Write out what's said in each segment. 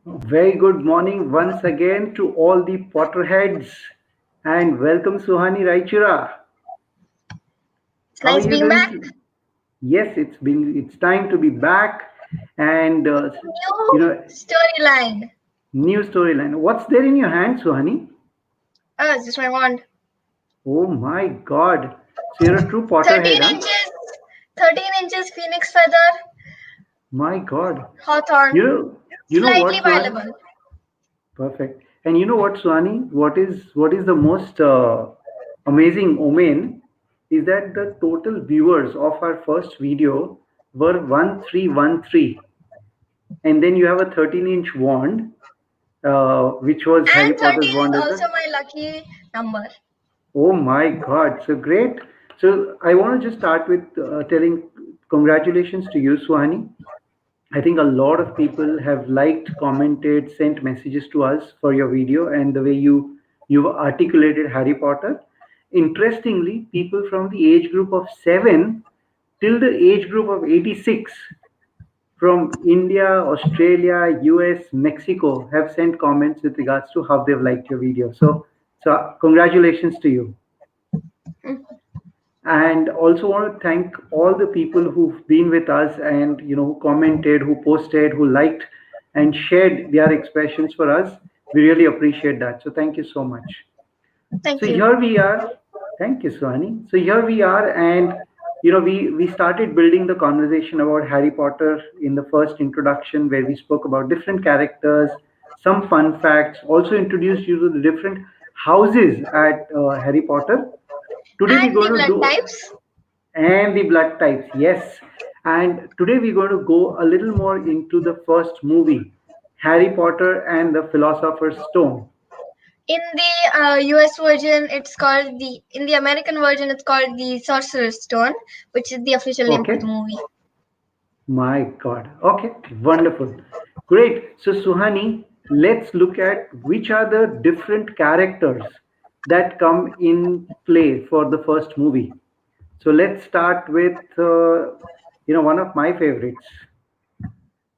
Very good morning once again to all the Potterheads and welcome Suhani Raichura. It's How are nice you being doing? back. Yes, it's time to be back and you New know storyline. new storyline. What's there in your hand, Suhani? Oh, it's just my wand. Oh my God! So you're a true Potterhead, 13 huh? inches. 13 inches phoenix feather. My God! Hawthorn. You know Slightly what, Suhani? viable. Perfect. And you know what, Swani? What is the most amazing omen is that the total viewers of our first video were 1313, and then you have a 13-inch wand, which was Harry And Potter's 13 wand is as well. also my lucky number. Oh my God! So great. So I want to just start with telling congratulations to you, Swani. I think a lot of people have liked, commented, sent messages to us for your video and the way you've articulated Harry Potter. Interestingly, people from the age group of 7 till the age group of 86 from India, Australia, US, Mexico have sent comments with regards to how they've liked your video. So congratulations to you. Mm. And also want to thank all the people who've been with us and who commented, who posted, who liked and shared their expressions for us. We really appreciate that, so thank you so much. So Thank you. here we are. Thank you, Swani. So here we are, and we started building the conversation about Harry Potter in the first introduction, where we spoke about different characters, some fun facts, also introduced you to the different houses at Harry Potter. Today we're And the going to blood do types. and the blood types, yes. And today we're going to go a little more into the first movie, Harry Potter and the Philosopher's Stone. In the US version, it's called in the American version, it's called the Sorcerer's Stone, which is the official name for Okay, the movie. my God. Okay, wonderful. Great. So, Suhani, let's look at which are the different characters that come in play for the first movie. So, let's start with one of my favorites,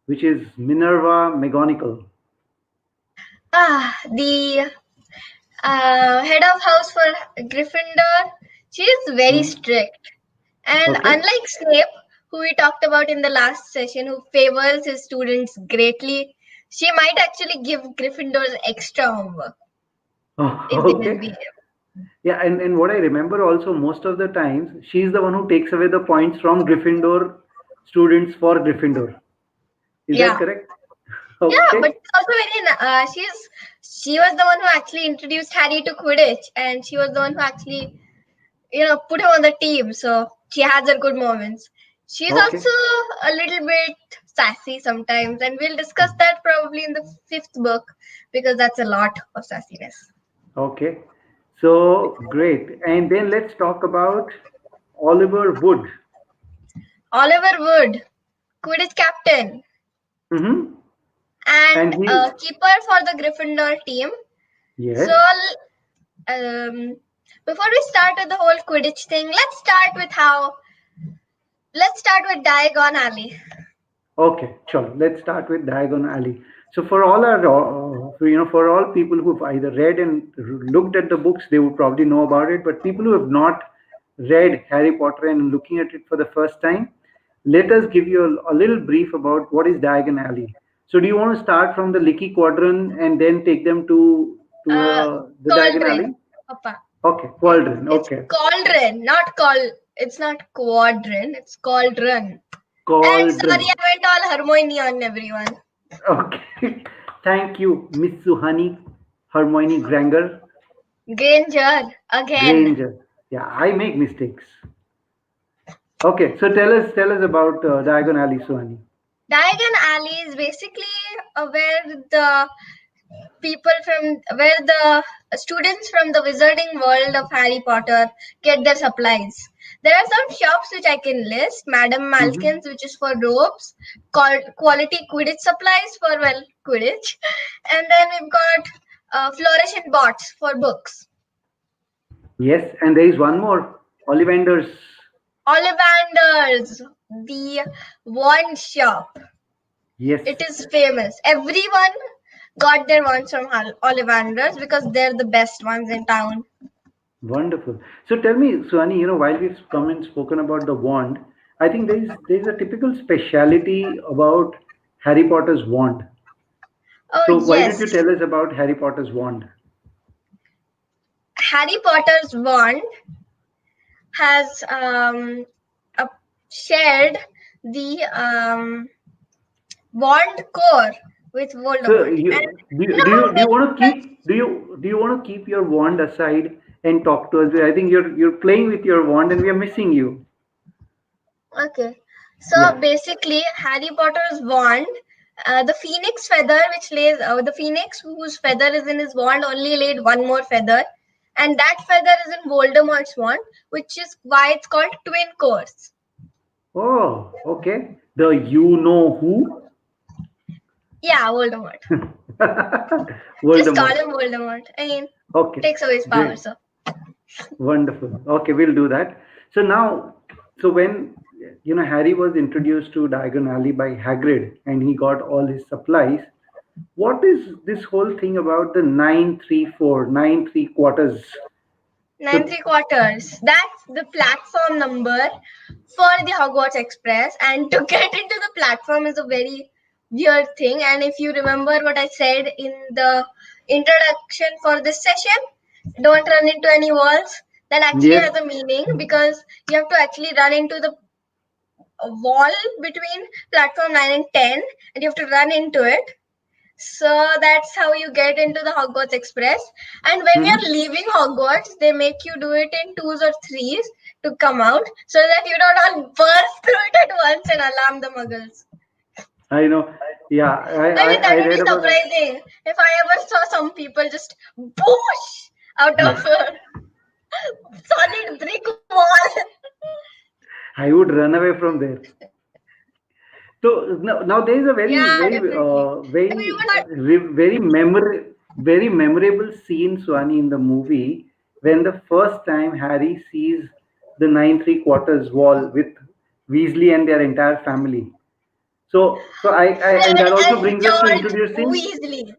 which is Minerva McGonagall. The head of house for Gryffindor. She is very Hmm. strict. And Okay. unlike Snape, who we talked about in the last session, who favors his students greatly, she might actually give Gryffindors extra homework Oh, if they okay. misbehave. Yeah, and what I remember also, most of the times, she's the one who takes away the points from Gryffindor students for Gryffindor. Is that Yeah, correct? yeah, but Okay. she's also she was the one who actually introduced Harry to Quidditch, and she was the one who actually put him on the team. So she has her good moments. She's Okay. also a little bit sassy sometimes, and we'll discuss that probably in the fifth book because that's a lot of sassiness. Okay. So great. And then let's talk about Oliver Wood. Oliver Wood, Quidditch captain Hmm. and And he, keeper for the Gryffindor team. yes. So before we start with the whole Quidditch thing, let's start with Diagon Alley. Okay, sure. Let's start with Diagon Alley. So for all our, for all people who've either read and looked at the books, they would probably know about it. But people who have not read Harry Potter and looking at it for the first time, let us give you a little brief about what is Diagon Alley. So do you want to start from the Licky Quadrant and then take them Uh, to the Diagon Cauldron, Alley? Papa. Okay, Quadrant. It's Okay, cauldron, not call. It's not quadrant. It's cauldron. And sorry, Cauldron. I went all Hermione on everyone. Okay. Thank you, Miss Suhani Hermione Granger again. Granger. Yeah, I make mistakes. Okay, so tell us about Diagon Alley, Suhani. Diagon Alley is basically where the where the students from the wizarding world of Harry Potter get their supplies. There are some shops which I can list. Madame Hmm. Malkin's, which is for robes, called quality Quidditch supplies for Quidditch, and then we've got Flourish and Bots for books. Yes, and there is one more, Ollivander's. Ollivander's, the wand shop. Yes. It is famous. Everyone got their wands from Ollivanders because they're the best ones in town. Wonderful. So tell me, Suhani, while we've come and spoken about the wand, I think there is a typical speciality about Harry Potter's wand. Oh So why don't yes, you tell us about Harry Potter's wand? Harry Potter's wand has a, shared the wand core with So Voldemort. And you you know how do you many want to people? keep do you want to keep your wand aside and talk to us? I think you're playing with your wand and we are missing you. Okay. Yeah. So basically, Harry Potter's wand, the phoenix feather, which lays the phoenix whose feather is in his wand, only laid one more feather, and that feather is in Voldemort's wand, which is why it's called twin cores. Oh, okay. The you know who? Yeah, Voldemort. Just call Voldemort. him Voldemort. I mean, Okay, takes away his power. great. So Wonderful. Okay, we'll do that. So now, so when Harry was introduced to Diagon Alley by Hagrid and he got all his supplies, what is this whole thing about the 934, 9 3/4? nine So three quarters. That's the platform number for the Hogwarts Express. And to get into the platform is a very weird thing. And if you remember what I said in the introduction for this session, don't run into any walls. That actually yes. has a meaning because you have to actually run into the wall between platform 9 and 10 and you have to run into it. So that's how you get into the Hogwarts Express. And when you're Mhm. leaving Hogwarts, they make you do it in twos or threes to come out so that you don't all burst through it at once and alarm the muggles. I know. Yeah, I mean, I that would be read about that. surprising if I ever saw some people just boosh out of a solid brick wall. I would run away from there. So now there is a Yeah, definitely. I mean, what? very memorable scene, Swani, in the movie when the first time Harry sees the 9 3/4 wall with Weasley and their entire family. So and Fred that also and brings us to George introducing. Weasley.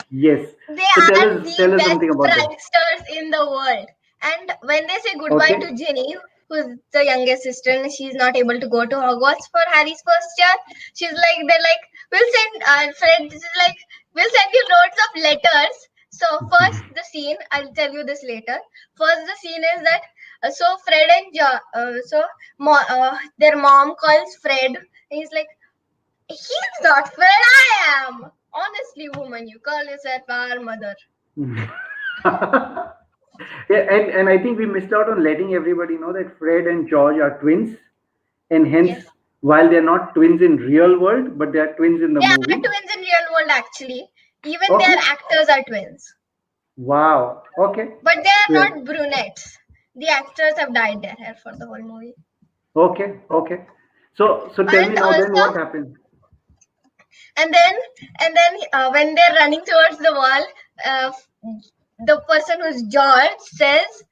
Yes. They So are tell the us best something about that. pranksters in the world. And when they say goodbye to Okay. Ginny, who's the youngest sister, and she's not able to go to Hogwarts for Harry's first year, they're like, we'll send, Fred is like, we'll send you loads of letters. So first, the scene, I'll tell you this later. First, the scene is that, so Fred and their mom calls Fred, and he's like, he's not Fred, I am. Honestly, woman, you call yourself our mother. Yeah, and I think we missed out on letting everybody know that Fred and George are twins, and hence, Yes. while they're not twins in real world, but they are twins in the They are movie. twins in real world actually. Even their Okay. actors are twins. Wow. Okay. But they are Yeah. not brunettes. The actors have dyed their hair for the whole movie. Okay. Okay. So tell me And now. Then what also, happened? and then, when they're running towards the wall, uh, the person who's George says,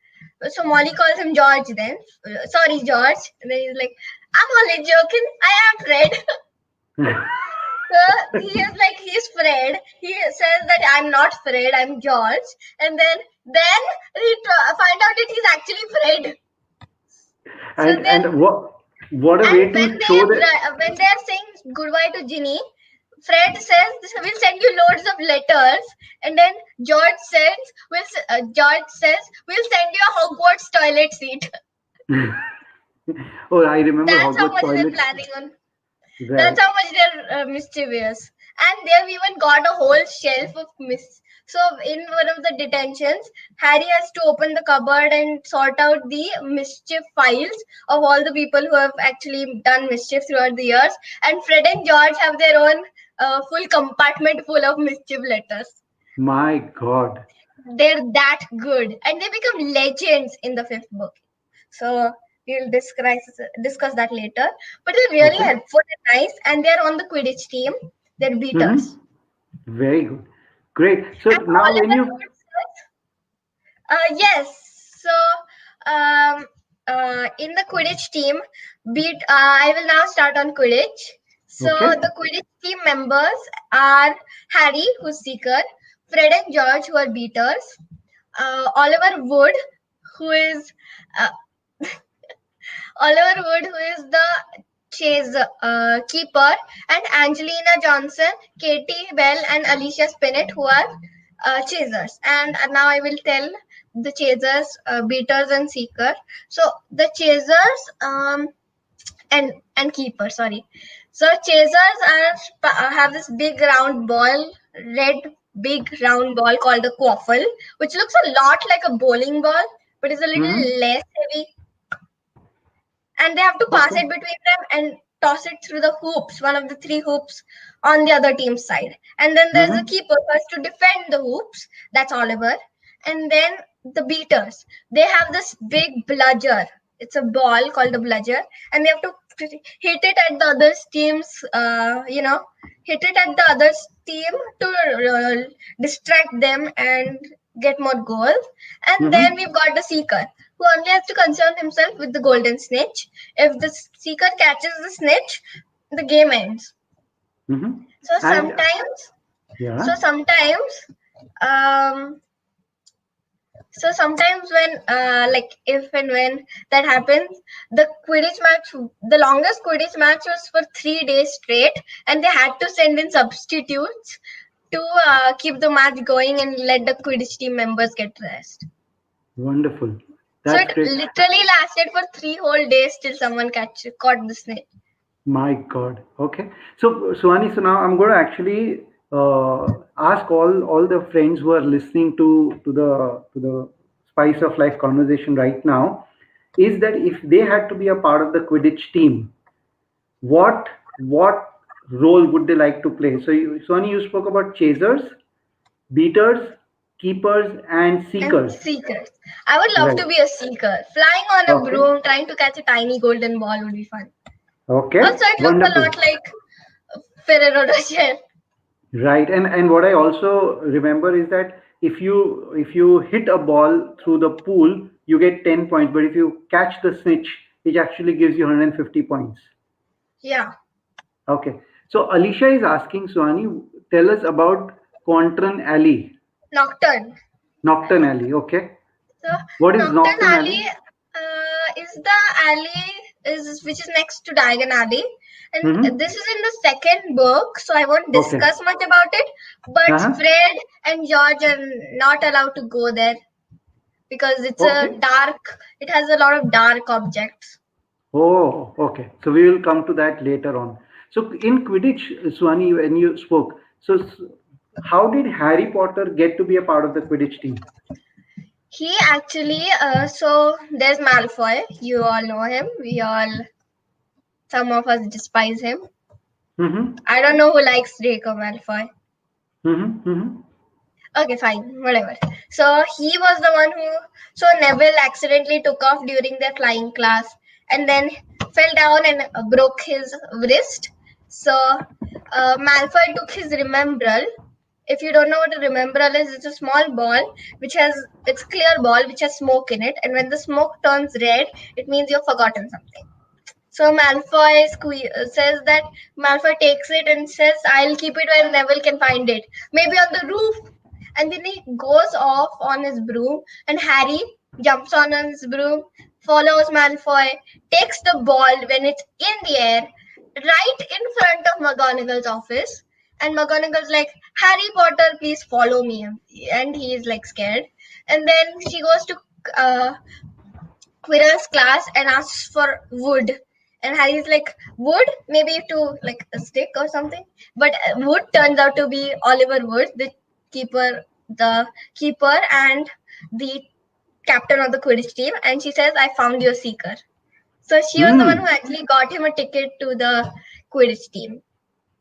so Molly calls him George then. Sorry, George. And then he's like, I'm only joking. I am Fred. So he is like he's Fred. He says that I'm not Fred, I'm George, and then we find out that he's actually Fred. So then, And what a and way to show that. when they're saying goodbye to Ginny, Fred says we'll send you loads of letters, and then George says we'll send you a Hogwarts toilet seat. Oh, I remember That's how Hogwarts much they're toilets. planning on. That's Right. how much they're mischievous. And they've even got a whole shelf of So in one of the detentions, Harry has to open the cupboard and sort out the mischief files of all the people who have actually done mischief throughout the years. And Fred and George have their own full compartment full of mischief letters. My God. They're that good, and they become legends in the fifth book. So we'll discuss that later. But they're really Okay. helpful and nice, and they're on the Quidditch team. They're beaters. Mm-hmm. Very good. Great. So And now when Oliver you Wood yes. So in the Quidditch team, I will now start on Quidditch. So Okay. the Quidditch team members are Harry, who's seeker, Fred and George, who are beaters, Oliver Wood, who is uh, Oliver Wood, who is the chase keeper, and Angelina Johnson, Katie Bell, and Alicia Spinett, who are chasers. And now I will tell the chasers, beaters, and seeker. So the chasers and keeper, sorry. So chasers have this big round ball, red big round ball called the quaffle, which looks a lot like a bowling ball, but is a Mm-hmm. little less heavy, and they have to pass Okay. it between them and toss it through the hoops, one of the three hoops on the other team's side. And then there's the Mm-hmm. keeper who has to defend the hoops. That's Oliver. And then the beaters. They have this big bludger. It's a ball called the bludger, and they have to hit it at the other team's, hit it at the other team to distract them and get more goals. And then Mm-hmm. we've got the seeker, who only has to concern himself with the golden snitch. If the seeker catches the snitch, the game ends. Mm-hmm. So And sometimes, yeah. so sometimes, um, so sometimes when, if and when that happens, the Quidditch match, the longest Quidditch match was for 3 days straight, and they had to send in substitutes to keep the match going and let the Quidditch team members get rest. Wonderful. So That's it great. literally lasted for 3 whole days till someone caught the snake. My God. Okay. So, Suhani, so now I'm going to actually ask all the friends who are listening to the Spice of Life conversation right now, is that if they had to be a part of the Quidditch team, what role would they like to play? So, Suhani, you spoke about chasers, beaters, keepers, and And seekers. seekers. I would love to Right. be a seeker. Flying on a Okay. broom, trying to catch a tiny golden ball would be fun. Okay. Also, it looks a Wonderful. lot like Ferrero Rocher. Right, and what I also remember is that if you hit a ball through the pool, you get 10 points, but if you catch the snitch, it actually gives you 150 points. Yeah, Okay, so Alicia is asking Suhani, tell us about Quantran Alley, Nocturne. Nocturne Alley. Okay, So what is Nocturne Nocturne Alley? Alley is the alley is which is next to Diagon Alley, and Mm-hmm. this is in the second book, so I won't Okay. discuss much about it. But Uh-huh. Fred and George are not allowed to go there because it's a Okay. dark. It has a lot of dark objects. Oh, okay. So we will come to that later on. So in Quidditch, Swani, when you spoke, so how did Harry Potter get to be a part of the Quidditch team? He actually, so there's Malfoy. You all know him. Some of us despise him. Mm-hmm. I don't know who likes Draco Malfoy. Mm-hmm. Mm-hmm. Okay, fine, whatever. So he was the one who. So Neville accidentally took off during their flying class and then fell down and broke his wrist. So Malfoy took his remembrall. If you don't know what a remembrall is, it's a small ball it's clear ball which has smoke in it, and when the smoke turns red, it means you've forgotten something. So Malfoy says that Malfoy takes it and says, "I'll keep it where Neville can find it, maybe on the roof." And then he goes off on his broom, and Harry jumps on his broom, follows Malfoy, takes the ball when it's in the air, right in front of McGonagall's office. And McGonagall's like, "Harry Potter, please follow me." And he is like scared. And then she goes to uh, Quirrell's class and asks for wood. And Harry's like, "Wood? Maybe to like a stick or something." But wood turns out to be Oliver Wood, the keeper and the captain of the Quidditch team. And she says, "I found your seeker." So she was the one who Hmm. actually got him a ticket to the Quidditch team.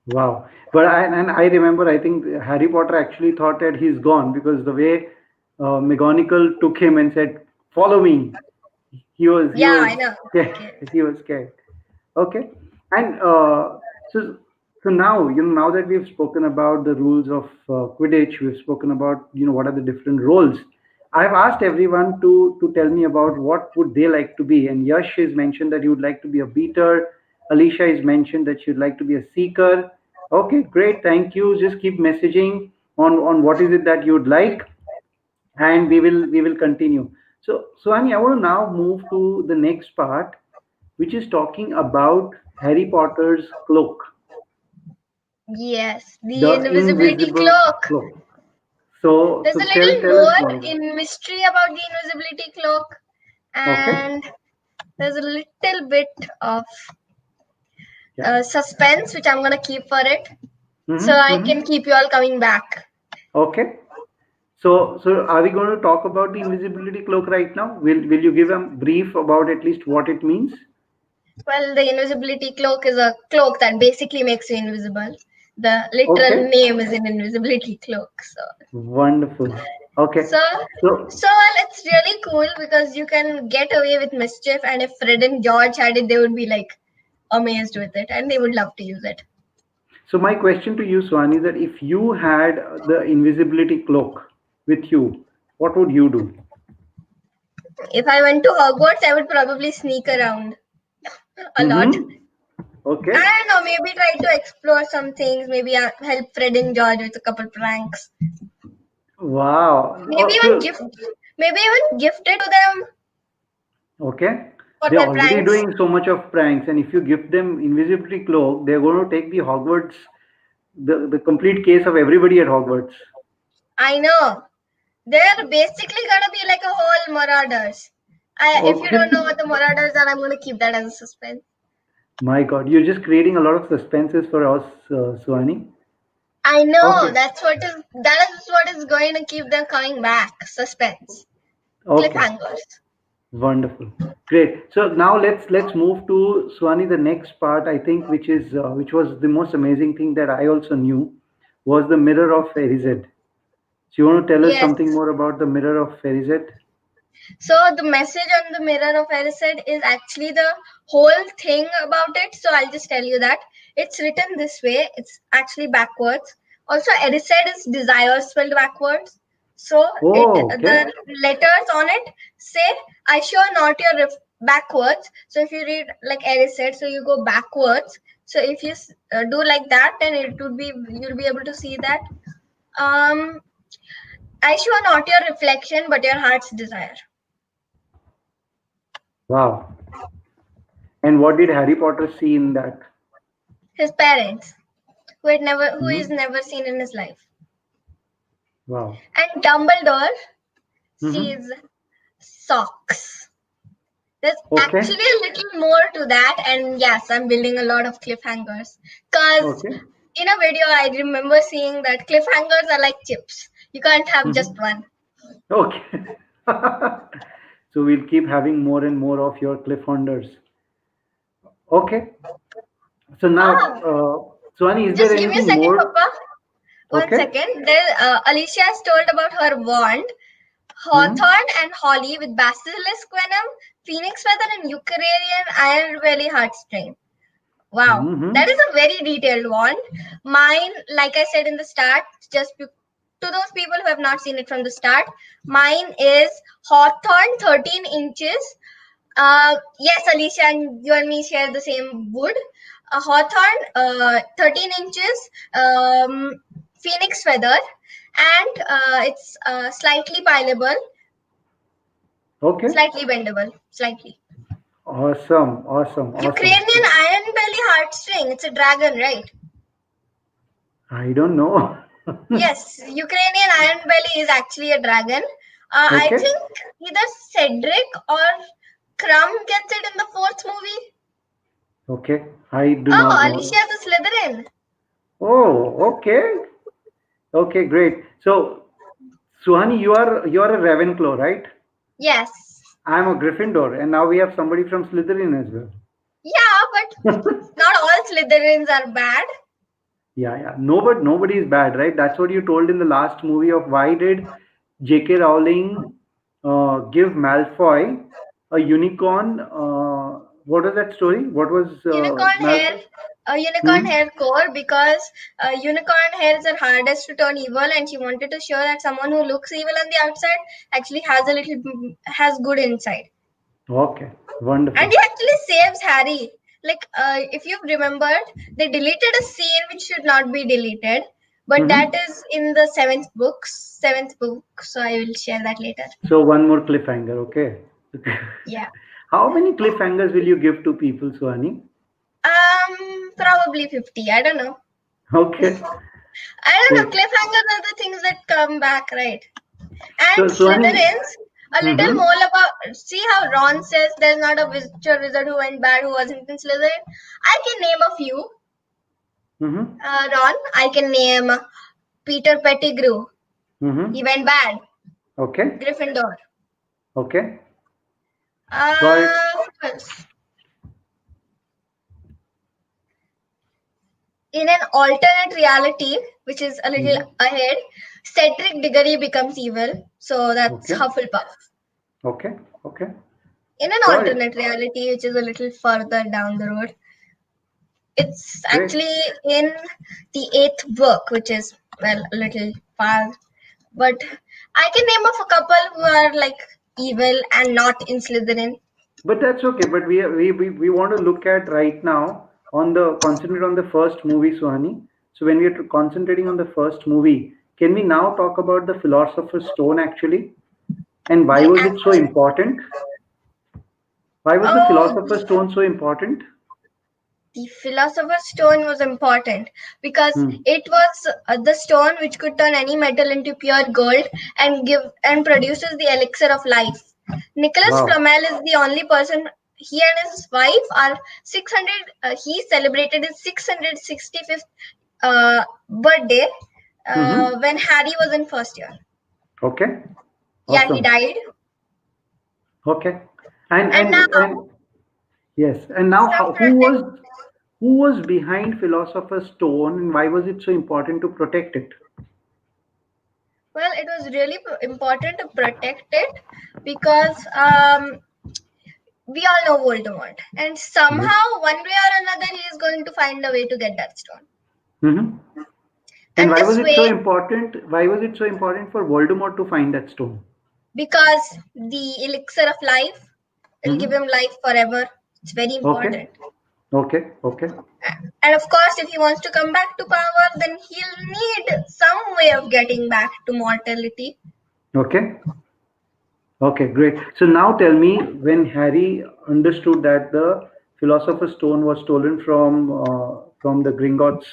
Wow. But I remember, I think Harry Potter actually thought that he's gone because the way McGonagall took him and said, "Follow me," he Yeah, was I know. scared. Okay. He was scared. Okay. And so now, now that we've spoken about the rules of Quidditch, we've spoken about, what are the different roles. I've asked everyone to tell me about what would they like to be. And Yash has mentioned that he would like to be a beater. Alicia has mentioned that she'd like to be a seeker. Okay, great. Thank you. Just keep messaging on what is it that you'd like, and we will continue. So, Suhani, I want to now move to the next part, which is talking about Harry Potter's cloak, Yes, the the invisibility invisible cloak. cloak. So, There's so a tell little tell us more more about in mystery about the invisibility cloak, it. Okay. and there's a little bit of Yeah. suspense which I'm gonna keep for it, so Mm-hmm, I mm-hmm. can keep you all coming back. Okay. So are we going to talk about the invisibility cloak right now? Will you give a brief about at least what it means? Well, the invisibility cloak is a cloak that basically makes you invisible. The literal Okay. name is an invisibility cloak. Wonderful. Okay. So, So so well, it's really cool because you can get away with mischief, and if Fred and George had it, they would be like amazed with it, and they would love to use it. so my question to you, Swan, is that if you had the invisibility cloak with you, what would you do? If I went to Hogwarts, I would probably sneak around a lot. Mm-hmm. Okay. I don't know, maybe try to explore some things, maybe help Fred and George with a couple pranks. Wow. Maybe even So gift, maybe even gift it to them okay. for They're their already pranks. doing so much of pranks, and if you give them invisibility cloak, they're going to take the Hogwarts, the complete case of everybody at Hogwarts. I know. They're basically gonna be like a whole Marauders. If you don't Okay. know what the Marauders are, I'm gonna keep that as a suspense. My God, you're just creating a lot of suspenses for us, Suhani. I know Okay, that is what is going to keep them coming back. Suspense, okay, cliffhangers. wonderful, great. So now let's move to Suhani. The next part, I think, which was the most amazing thing that I also knew, was the mirror of Erized. So you want to tell us Yes. something more about the mirror of Erized? So the message on the mirror of Erised is actually the whole thing about it. So I'll just tell you that it's written this way. It's actually backwards. Also, Erised is desire spelled backwards. So Oh, okay. the letters on it say, "I sure not your backwards." So if you read like Erised, so you go backwards. So if you do like that, then it would be you'll be able to see that. Um, I sure not your reflection, but your heart's desire. Wow. And what did Harry Potter see in that? His parents, who is Hmm. never seen in his life. Wow. And Dumbledore Hmm. sees socks. There's Okay. actually a little more to that, and yes, I'm building a lot of cliffhangers. Cause Okay. in a video I remember seeing that cliffhangers are like chips. You can't have just Hmm. one. Okay. So we'll keep having more and more of your cliffhangers. Okay. So now, Ah, Suhani, is there just give me a anything second, more? Papa. One Okay. second. There, Alicia has told about her wand, Hmm. Hawthorn and Holly with basilisk venom, phoenix feather, and Eucranian iron belly heartstring. Wow, that is Hmm. a very detailed one. Mine, like I said in the start, to those people who have not seen it from the start, mine is Hawthorn 13 inches. Yes, Alicia and you and me share the same wood. A Hawthorn 13 inches, phoenix feather, and it's slightly pileable, Okay. slightly bendable, slightly. Awesome. Awesome. Awesome. Ukrainian iron belly heartstring. It's a dragon, right? I don't know. Yes, Ukrainian Iron Belly is actually a dragon. I Okay. think either Cedric or Crumb gets it in the fourth movie. Okay. I do Oh, not know. Alicia's a Slytherin. Oh, okay. Okay, great. So, Suhani, you are a Ravenclaw, right? Yes. I'm a Gryffindor, and now we have somebody from Slytherin as Yeah, but well. not all Slytherins are bad. Yeah, yeah. Nobody is bad, right? That's what you told in the last movie of why did J.K. Rowling give Malfoy a unicorn? What was that story? What was Unicorn hair, Malfoy? unicorn Hmm? hair core because unicorn hairs are hardest to turn evil, and she wanted to show that someone who looks evil on the outside actually has good inside. Okay, And wonderful. he actually saves Harry. like if you've remembered, they deleted a scene which should not be deleted, but that Mm-hmm. is in the seventh book. So I will share that later. So one more cliffhanger, okay? Yeah. How many cliffhangers will you give to people, Suhani? Probably 50. I don't know. Okay, I don't know. great. Cliffhangers are the things that come back, right? And So Suhani, Slytherins, a little mm-hmm, more about. See how Ron says there's not a wizard who went bad who wasn't in Slytherin? I can name a few. mm-hmm, Ron, I can name Peter Pettigrew. He mm-hmm. went bad. Okay, Gryffindor. okay, got it. Who else? In an alternate reality, which is a little Mm-hmm. ahead, Cedric Diggory becomes evil. So that's Okay, Hufflepuff. okay, okay, In an got it. alternate reality, which is a little further down the road, it's Great. actually in the eighth book, which is, well, a little far. But I can name of a couple who are like evil and not in Slytherin. But that's okay. But we want to look at right now on the concentrate on the first movie, Suhani. So when we are concentrating on the first movie, can we now talk about the Philosopher's Stone actually? And why The was it so actual, important? Why was the oh, Philosopher's Stone so important? the Philosopher's Stone was important because Hmm. it was the stone which could turn any metal into pure gold and give and produces the elixir of life. Nicholas Wow. Flamel is the only person. He and his wife are 600. He celebrated his 665th birthday Mm-hmm. when Harry was in first year. Okay. Yeah, he Awesome. died. Okay. And And and now and yes. And now, some how, protect. who was behind Philosopher's Stone, and why was it so important to protect it? Well, it was really important to protect it because we all know Voldemort, and Yes. somehow, one way or another, he is going to find a way to get that stone. Mm-hmm. And And why was this it way, so important? Why was it so important for Voldemort to find that stone? because the elixir of life will give Mm-hmm. him life forever. It's very Okay. important. Okay. Okay. And of course, if he wants to come back to power, then he'll need some way of getting back to mortality. Okay. Okay. Great. So now tell me, when Harry understood that the Philosopher's Stone was stolen from the Gringotts,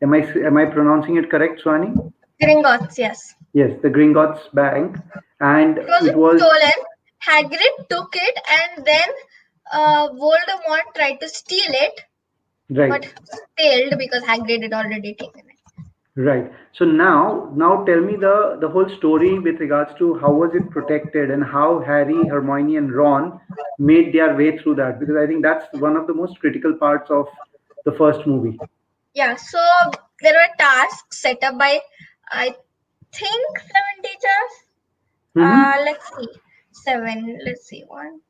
am I pronouncing it correct, Swani? Gringotts, yes. Yes, the Gringotts Bank, and It wasn't it was stolen. Hagrid took it, and then Voldemort tried to steal it, but right. failed because Hagrid had already taken it. Right. So now tell me the whole story with regards to how was it protected and how Harry, Hermione, and Ron made their way through that, because I think that's one of the most critical parts of the first movie. Yeah, so there were tasks set up by, I think, seven teachers. Mm-hmm. Let's see, seven. Let's see, one,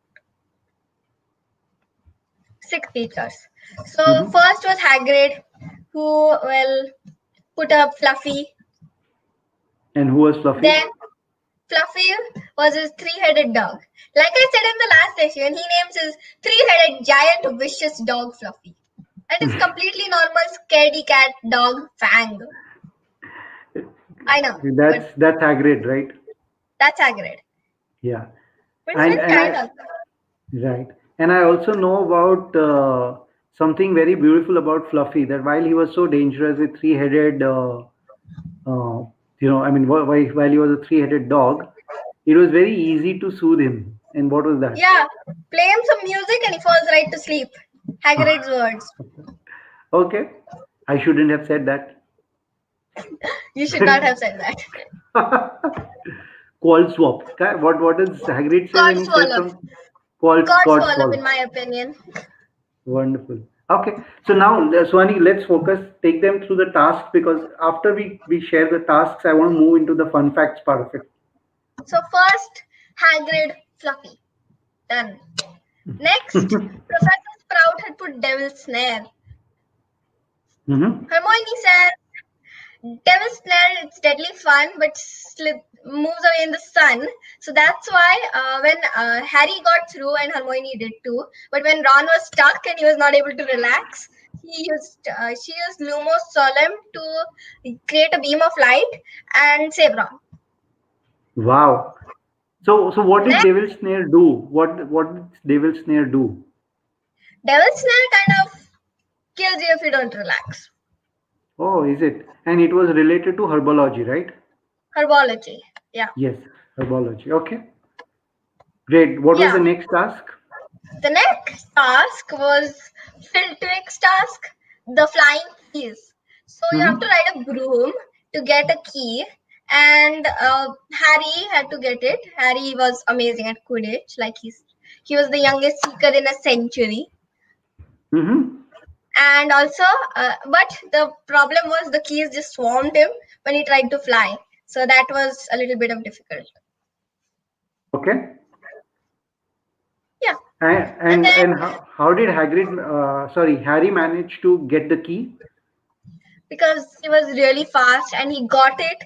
six teachers. So Mm-hmm. first was Hagrid, who put up Fluffy. And who was Fluffy? Then Fluffy was his three-headed dog. Like I said in the last session, he names his three-headed giant vicious dog Fluffy. And his completely normal scaredy cat dog Fang. I know, but That's Hagrid, right? that's Hagrid. Yeah. But it's And very and kind I of them. right. And I also know about something very beautiful about Fluffy, that while he was so dangerous with three-headed uh, I mean, while he was a three-headed dog, it was very easy to soothe him. And what was that? Yeah, play him some music and he falls right to sleep. Hagrid's words. Okay, I shouldn't have said that. You should not have said that. Call swap. What does Hagrid say when he says Codswallop. some call Codswallop, in swap? my opinion. Wonderful. Okay, so now, Swani, let's focus. Take them through the tasks, because after we share the tasks, I want to move into the fun facts part of it. So first, Hagrid, Fluffy. Done. Next, Professor Sprout had put Devil's Snare. Mm-hmm. Hermione says Devil snare, it's deadly fun, but moves away in the sun. So that's why when Harry got through and Hermione did too, but when Ron was stuck and he was not able to relax, she used Lumos Solem to create a beam of light and save Ron. Wow. So what did Then Devil Snare do? What did Devil Snare do? Devil snare kind of kills you if you don't relax. Oh, is it? And it was related to herbology, right? Herbology, yeah, Yes, herbology. Okay, great. What was yeah. the next task? The next task was Filtrix task, the flying keys. So you have to Mm-hmm. ride a broom to get a key, and Harry had to get it. Harry was amazing at Quidditch, like he was the youngest seeker in a century, Mm-hmm. and also, but the problem was the keys just swarmed him when he tried to fly. So that was a little bit of difficult. Okay. Yeah, And and and, then and how did Harry manage to get the key? because he was really fast and he got it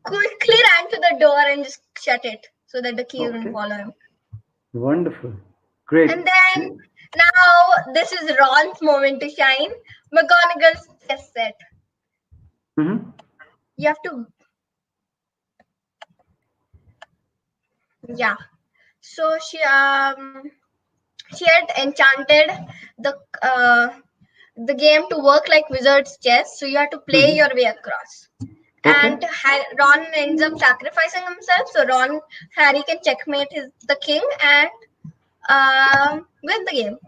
quickly ran to the door and just shut it so that the keys wouldn't Okay, follow him. wonderful, great. And then now this is Ron's moment to shine. McGonagall's chess set. Mm-hmm. You have to, yeah. So she had enchanted the uh, the game to work like wizard's chess. So you have to play Mm-hmm. your way across. And Okay, Ron ends up sacrificing himself, so Harry can checkmate the king and win the game.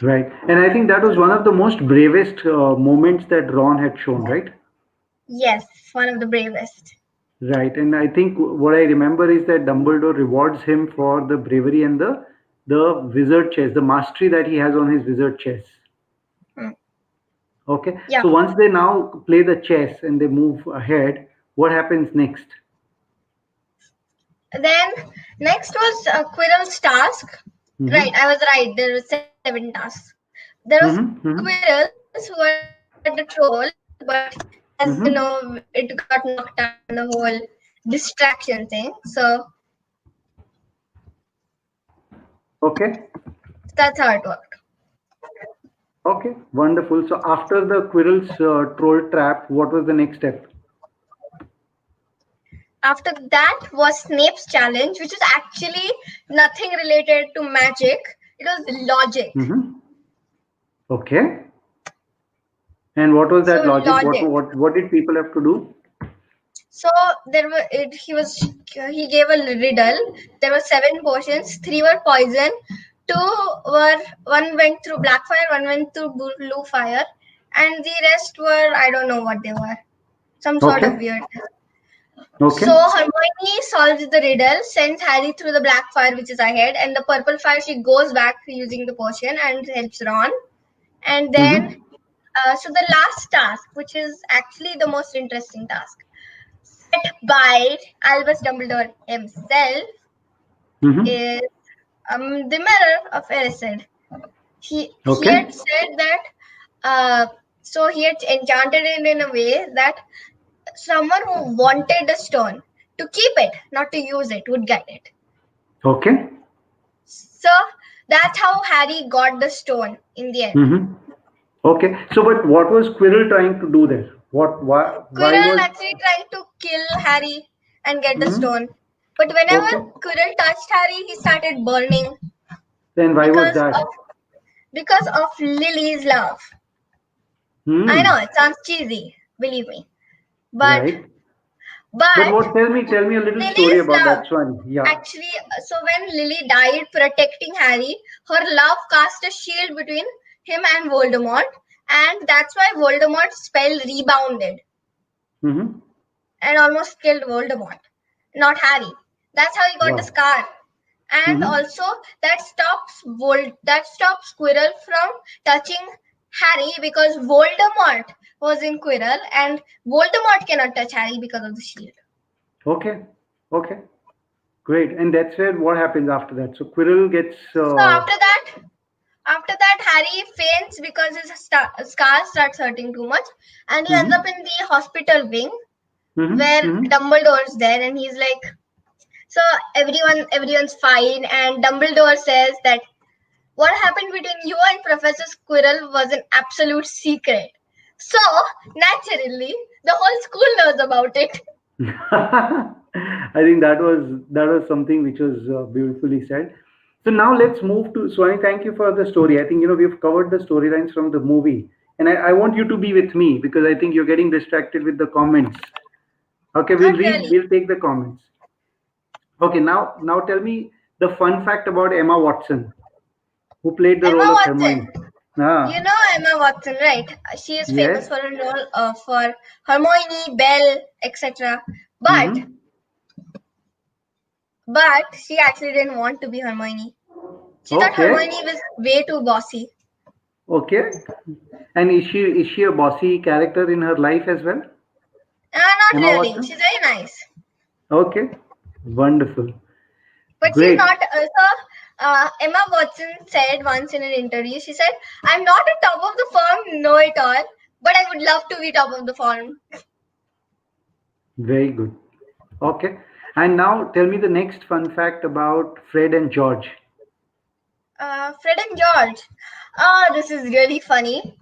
right. And I think that was one of the most bravest moments that Ron had shown, right? Yes, one of the bravest. Right, and I think what I remember is that Dumbledore rewards him for the bravery and the wizard chess, the mastery that he has on his wizard chess. Hmm. Okay, Yeah. so once they now play the chess and they move ahead, what happens next? Then next was Quirrell's task. Right, Mm-hmm. I was right. There were 7 tasks. There was Mm-hmm. Mm-hmm. Quirrell who had the troll, but as you know, it Mm-hmm. got knocked out in the whole distraction thing. So Okay. that's how it worked. Okay. Wonderful. So after the Quirrell's troll trap, what was the next step? After that was Snape's challenge, which is actually nothing related to magic. It was logic. Mm-hmm. Okay. And what was So that logic? What logic. what what did people have to do? So there were it, he gave a riddle. There were 7 potions. 3 were poison. 2 were one went through black fire, one went through blue fire, and the rest were I don't know what they were. Some sort of Okay. weird. So Okay. Hermione solves the riddle, sends Harry through the black fire, which is ahead, and the purple fire she goes back using the potion and helps Ron. And then Mm-hmm. so the last task, which is actually the most interesting task, set by Albus Dumbledore himself, Mm-hmm. is the Mirror of Erised. He had Okay. said that so he had enchanted it in a way that someone who wanted the stone to keep it, not to use it, would get it. Okay. So that's how Harry got the stone in the end. Mm-hmm. Okay. So, but what was Quirrell trying to do there? What? Why Quirrell was? actually trying to kill Harry and get the Hmm. stone. But whenever Okay. Quirrell touched Harry, he started burning Then why was because that? of because of Lily's love. I know Hmm. it sounds cheesy, believe me, but Right. But but what? Tell me a little story Lily's about love that, Swani. Yeah. actually. So when Lily died protecting Harry, her love cast a shield between him and Voldemort, and that's why Voldemort's spell rebounded Mm-hmm. and almost killed Voldemort, not Harry. That's how he got the Wow. scar. And Mm-hmm. also that stops Quirrell from touching Harry because Voldemort was in Quirrell, and Voldemort cannot touch Harry because of the shield. Okay. Okay. Great. And that's where what happens after that. So Quirrell gets. So After that, Harry faints because his scar starts hurting too much, and he ends up Mm-hmm. in the hospital wing Mm-hmm. where Mm-hmm. Dumbledore's there, and he's like, so everyone's fine, and Dumbledore says that what happened between you and Professor Squirrel was an absolute secret. So naturally, the whole school knows about it. I think that was something which was beautifully said. So now let's move to Swani. Thank you for the story. I think we've covered the storylines from the movie, and I want you to be with me because I think you're getting distracted with the comments. Okay, we'll Not read. really. We'll take the comments. Okay, now tell me the fun fact about Emma Watson, who played the Emma role of Watson. Hermione. Ah, You know Emma Watson, right? She is famous yes. for her role for Hermione, Belle, etc. But Mm-hmm. but she actually didn't want to be Hermione. She thought Okay. Hermione was way too bossy. Okay. And is she a bossy character in her life as well? Not Emma really. Watson? She's very nice. Okay. Wonderful. But she's Great. not. Emma Watson said once in an interview, she said, "I'm not a top of the form, know it all, but I would love to be top of the form." Very good. Okay. And now tell me the next fun fact about Fred and George. Fred and George. This is really funny.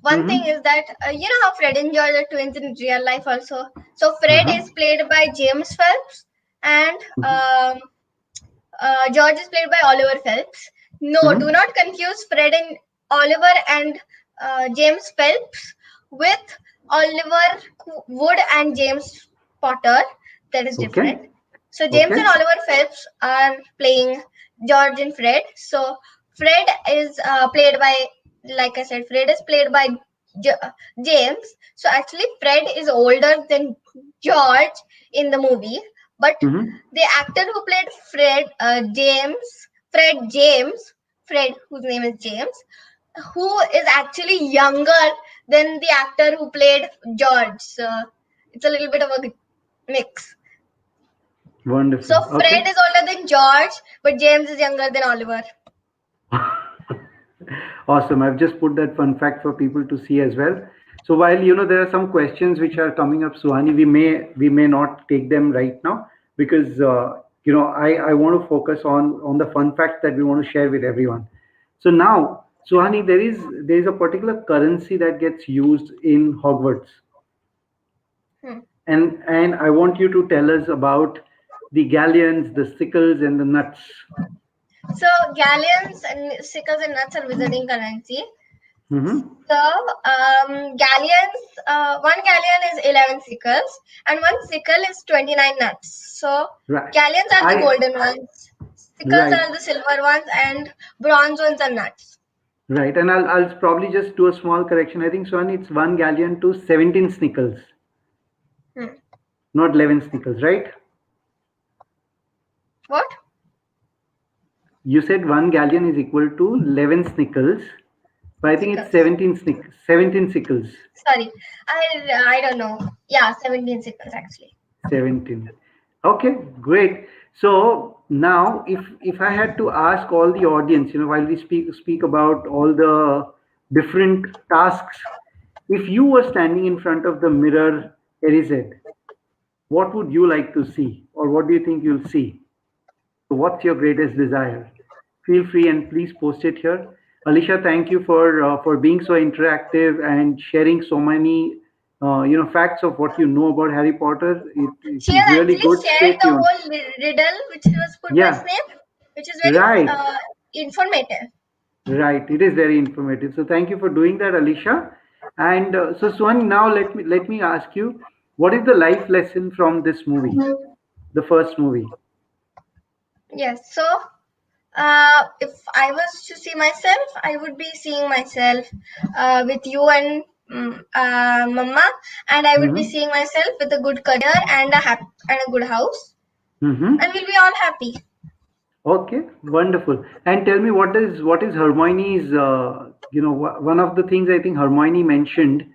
One thing Mm-hmm. is that you know how Fred and George are twins in real life also. So Fred Uh-huh. is played by James Phelps, and George is played by Oliver Phelps. No, do Mm-hmm. not confuse Fred and Oliver and James Phelps with Oliver Wood and James Potter. That is Okay. different. So James and Okay. Oliver Phelps are playing George and Fred. So Fred is played by, like I said, Fred is played by James. So actually, Fred is older than George in the movie, but Mm-hmm. the actor who played Fred James, Fred, whose name is James, who is actually younger than the actor who played George. So it's a little bit of a mix. So Wonderful. Fred Okay. is older than George, but James is younger than Oliver. Awesome. I've just put that fun fact for people to see as well. So while there are some questions which are coming up, Suhani, we may not take them right now because I want to focus on the fun facts that we want to share with everyone. So now, Suhani, there is a particular currency that gets used in Hogwarts, Hmm. and I want you to tell us about the galleons, the sickles, and the nuts. So galleons and sickles and nuts are wizarding currency. Mm-hmm. So galleons, one galleon is 11 sickles, and one sickle is 29 nuts. So Right. galleons are the I golden ones, sickles right. are the silver ones, and bronze ones are nuts. Right, and I'll probably just do a small correction. I think Swan, it's one galleon to 17 snickles, Hmm. not 11 snickles, right? What? You said one galleon is equal to 11 snickles, but I think it's Sickles. 17 sickles. Sorry, I don't know. Yeah, 17 sickles actually. 17. Okay, great. So now, if I had to ask all the audience, while we speak about all the different tasks, if you were standing in front of the mirror, Erized, what would you like to see, or what do you think you'll see? So what's your greatest desire? Feel free and please post it here. Alicia, thank you for being so interactive and sharing so many facts of what you know about Harry Potter. It She is has really actually good. shared Stay the tuned. whole riddle which was put by Yeah, Snape, which is very right, informative. right. It is very informative. So thank you for doing that, Alicia. And so Swan, now let me ask you, what is the life lesson from this movie, the first movie? Yes. So if I was to see myself, I would be seeing myself with you and Mama, and I would be Mm-hmm. seeing myself with a good career and a good house, and Mm-hmm. we'll be all happy. Okay, wonderful. And tell me, what is Hermione's? One of the things I think Hermione mentioned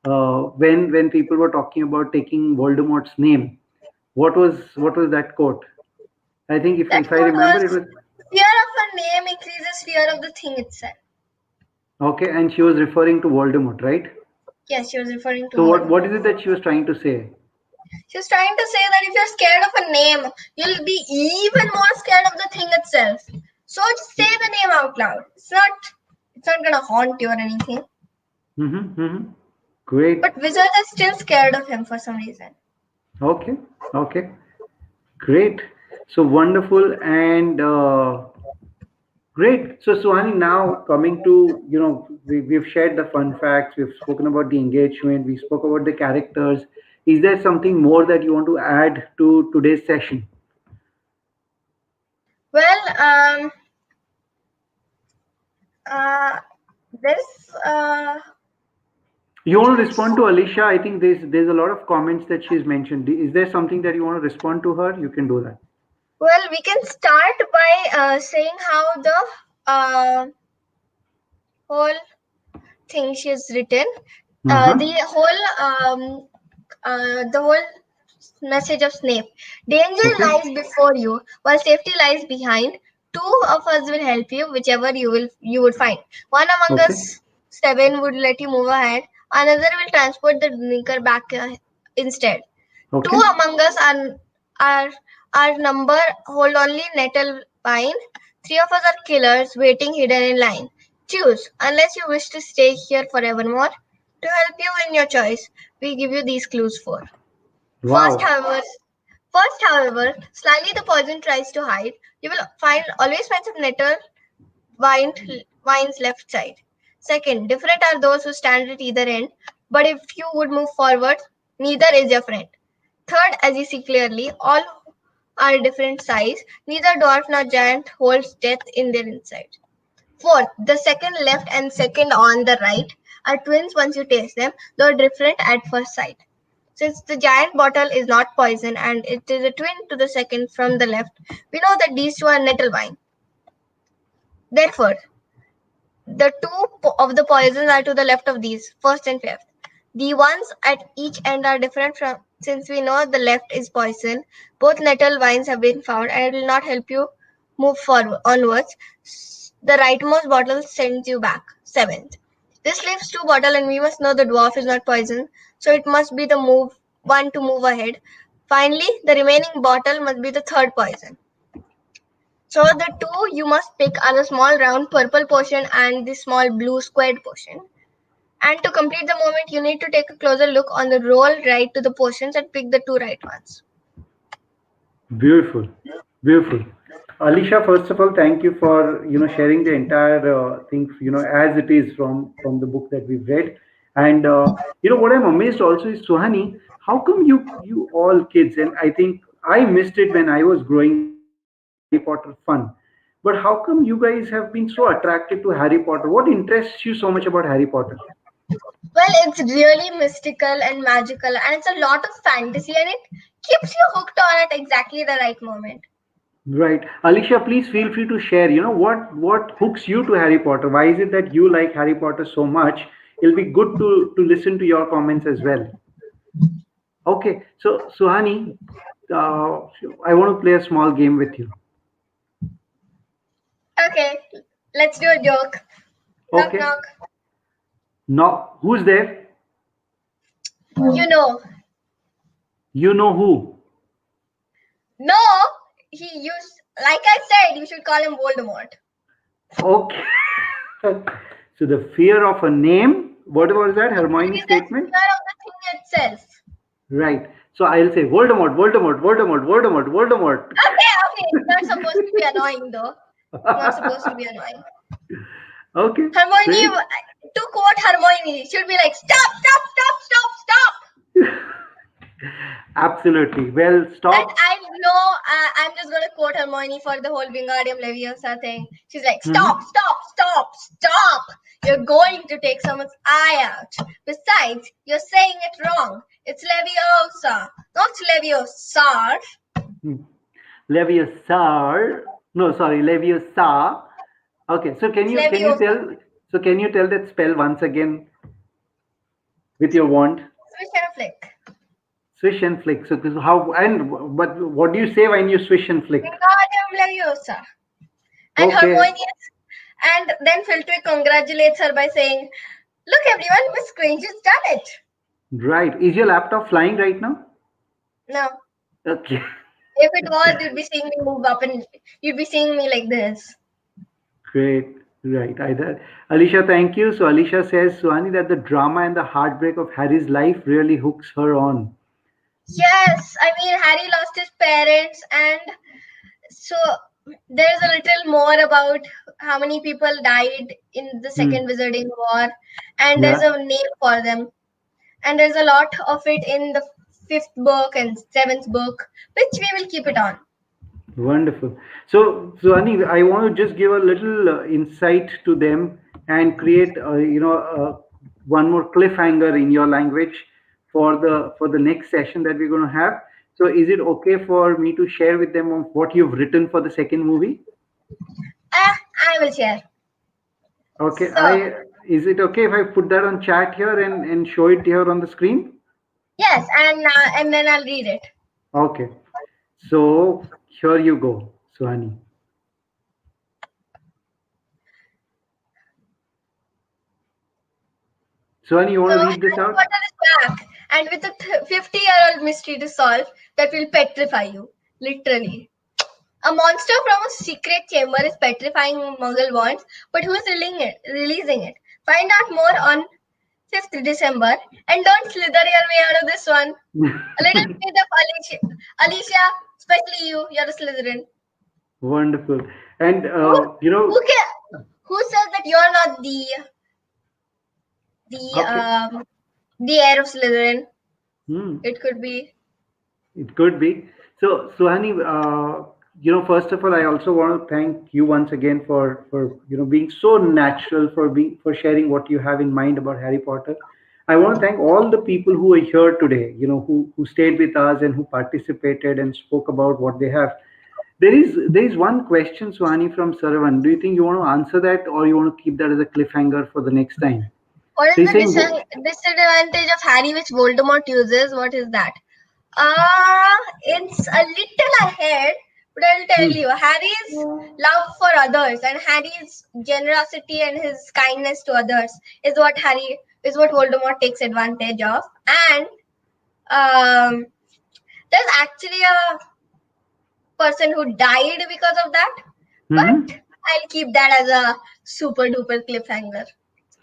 when people were talking about taking Voldemort's name. What was that quote? I think if That if I quote remember, was it was. Fear of a name increases fear of the thing itself. Okay, and she was referring to Voldemort, right? Yes, she was referring to So what Voldemort. is it that she was trying to say? She's trying to say that if you're scared of a name, you'll be even more scared of the thing itself. So just say the name out loud. It's not gonna haunt you or anything. Mm-hmm, mm-hmm. Great. But wizards are still scared of him for some reason. Okay, okay, great. So wonderful and great. So Suhani, now coming to, we've shared the fun facts, we've spoken about the engagement, we spoke about the characters. Is there something more that you want to add to today's session? Well, uh, this You want to respond to Alicia? I think there's a lot of comments that she's mentioned. Is there something that you want to respond to her? You can do that. well, we can start by saying how the whole thing she's written. Uh-huh. The whole message of Snape. Danger Okay. lies before you, while safety lies behind. Two of us will help you, whichever you would find. One among Okay. us, seven, would let you move ahead. Another will transport the drinker back instead. Two Okay. among us are our number hold only nettle wine. Three of us are killers waiting hidden in line. Choose, unless you wish to stay here forevermore. To help you in your choice, we give you these clues for. First, Wow. however, First, however, slightly the poison tries to hide. You will always find some nettle wine, wine's left side. Second, different are those who stand at either end, but if you would move forward, neither is your friend. Third, as you see clearly, all are different size. Neither dwarf nor giant holds death in their inside. Fourth, the second left and second on the right are twins once you taste them, though different at first sight. Since the giant bottle is not poison and it is a twin to the second from the left, we know that these two are nettle wine. Therefore, the two of the poisons are to the left of these, first and fifth. The ones at each end are different from since we know the left is poison. Both nettle vines have been found and it will not help you move forward onwards. The rightmost bottle sends you back. Seventh. This leaves two bottle and we must know the dwarf is not poison, so it must be the move one to move ahead. Finally, the remaining bottle must be the third poison. So the two you must pick are the small round purple portion and the small blue squared portion. And to complete the movement, you need to take a closer look on the roll right to the portions and pick the two right ones. Beautiful. Beautiful. Alicia, first of all, thank you for sharing the entire thing as it is from the book that we've read. And what I'm amazed also is Suhani, how come you all kids, and I think I missed it when I was growing up, Harry Potter fun, but how come you guys have been so attracted to Harry Potter? What interests you so much about Harry Potter? Well, it's really mystical and magical, and it's a lot of fantasy, and it keeps you hooked on at exactly the right moment. Right. Alicia, please feel free to share, what hooks you to Harry Potter? Why is it that you like Harry Potter so much? It'll be good to listen to your comments as well. Okay. So, Suhani, I want to play a small game with you. Okay, let's do a joke. Knock, Okay. knock. Now, who's there? You know. You know who? No, he used, like I said, you should call him Voldemort. Okay. So the fear of a name. What was that? It Hermione is the statement? fear of the thing itself. Right. So I'll say Voldemort, Voldemort, Voldemort, Voldemort, Voldemort. Okay, okay. It's not supposed to be annoying though. It's not supposed to be annoying. Okay. Hermione, Great. to quote Hermione, should be like, stop, stop, stop, stop, stop. Absolutely. Well, And stop. I know I'm just going to quote Hermione for the whole Wingardium Leviosa thing. She's like, stop, Mhm. stop, stop, stop. You're going to take someone's eye out. Besides, you're saying it wrong. It's Leviosa, not Leviosar. Hmm. Leviosar. No, sorry, Leviosa. Okay, so It's can you Leviosa. tell that spell once again with your wand? Swish and a flick. Swish and flick. So how, and but what do you say when you swish and flick? Wingardium Leviosa. And Okay, Hermione, and then Filtwick congratulates her by saying, "Look, everyone, Miss Granger's done it." right. Is your laptop flying right now? Now, Okay. if it was, you'd be seeing me move up and you'd be seeing me like this. Great. Right. Either Alicia, thank you. So Alicia says, Suhani, that the drama and the heartbreak of Harry's life really hooks her on. Yes, I mean, Harry lost his parents, and so there's a little more about how many people died in the Second Hmm. Wizarding War, and there's Yeah. a name for them. And there's a lot of it in the fifth book and seventh book, which we will keep it on. Wonderful. So, Suhani, I want to just give a little insight to them and create, one more cliffhanger in your language for the next session that we're going to have. So, is it okay for me to share with them on what you've written for the second movie? I will share. Okay, So, I is it okay if I put that on chat here and show it here on the screen? yes, and then I'll read it. Okay, so here you go, Suhani. Suhani, you So, want to read this Harry out? Potter is back, and with a 50-year-old mystery to solve that will petrify you, literally. A monster from a secret chamber is petrifying Muggle wands, but who's releasing it? Find out more on 5th December, and don't slither your way out of this one. A little bit of Alicia, especially you, you're a Slytherin. Wonderful. And Who, who, who says that you're not the okay. um the heir of Slytherin? Hmm. It could be. It could be. So, Suhani, first of all, I also want to thank you once again for being so natural, for sharing what you have in mind about Harry Potter. I want to thank all the people who are here today, who stayed with us and who participated and spoke about what they have. There is one question, Suhani, from Sarvan. Do you think you want to answer that, or you want to keep that as a cliffhanger for the next time? What is So he's the saying, disadvantage of Harry which Voldemort uses? What is that? It's a little ahead, but I'll tell hmm, you, Harry's love for others and Harry's generosity and his kindness to others is what Voldemort takes advantage of. And um, there's actually a person who died because of that, but hmm. I'll keep that as a super duper cliffhanger.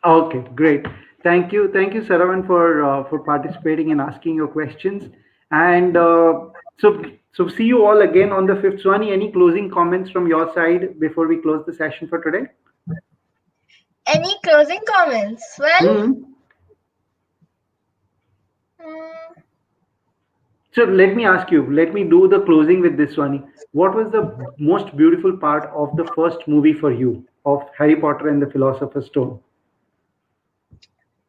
Okay, great. Thank you, Saravan, for participating and asking your questions. And so see you all again on the fifth. Swani, any closing comments from your side before we close the session for today? Any closing comments? Well, Hmm. mm, So let me ask you. Let me do the closing with this, Swani. What was the most beautiful part of the first movie for you of Harry Potter and the Philosopher's Stone?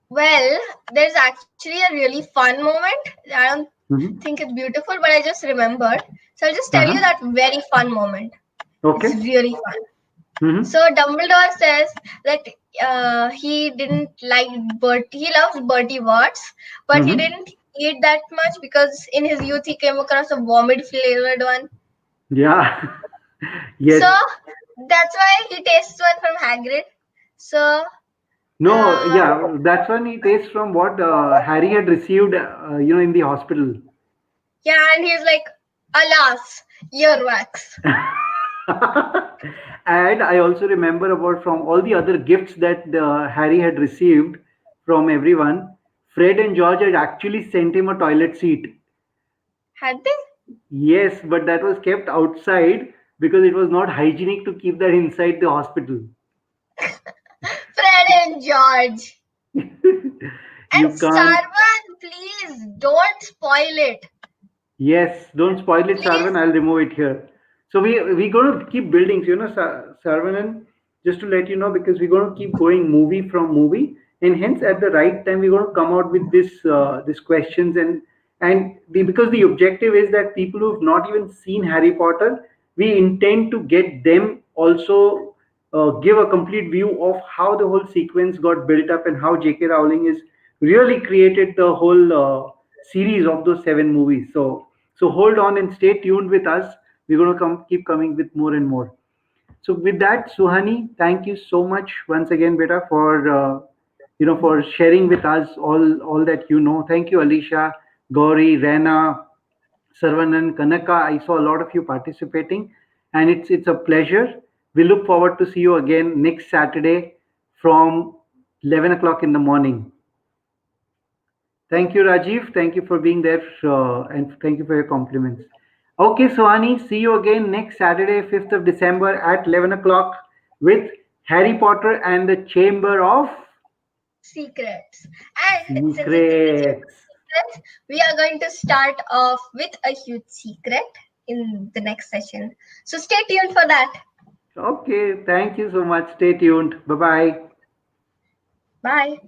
well, there's actually a really fun moment. I don't Hmm. think it's beautiful, but I just remembered. So I'll just tell you Uh-huh. that very fun moment. It's Okay. really fun. Hmm. So Dumbledore says that he didn't like he loves Bertie Watts, but he Hmm. didn't eat that much because in his youth he came across a vomit flavored one. Yeah. So Yes. that's why he tastes one from Hagrid. So No, uh, yeah, that's when he tastes from what Harry had received, in the hospital. yeah, and he's like, alas, earwax. And I also remember about from all the other gifts that Harry had received from everyone, Fred and George had actually sent him a toilet seat. Had they? Yes, but that was kept outside because it was not hygienic to keep that inside the hospital. Fred and George. And You can't. Sarvan, please don't spoil it. Yes, don't spoil it, Sarvan. Please. I'll remove it here. So we're going to keep building. So, Sarvan, and just to let you know, because we're going to keep going movie from movie, and hence at the right time we're going to come out with this questions because the objective is that people who've not even seen Harry Potter, we intend to get them also give a complete view of how the whole sequence got built up and how J.K. Rowling is really created the whole series of those seven movies. So hold on and stay tuned with us. We're going to keep coming with more and more. So with that, Suhani, thank you so much once again, beta, for for sharing with us all that you know. Thank you, Alicia, Gauri, Rena, Sarvanan, Kanaka. I saw a lot of you participating, and it's a pleasure. We look forward to see you again next Saturday from 11 o'clock in the morning. Thank you, Rajiv. Thank you for being there, and thank you for your compliments. Okay, Swani, see you again next Saturday, 5th of December at 11 o'clock with Harry Potter and the Chamber of Secrets. And since it's the Secrets. secrets, we are going to start off with a huge secret in the next session. So stay tuned for that. Okay, thank you so much. Stay tuned. Bye bye. Bye.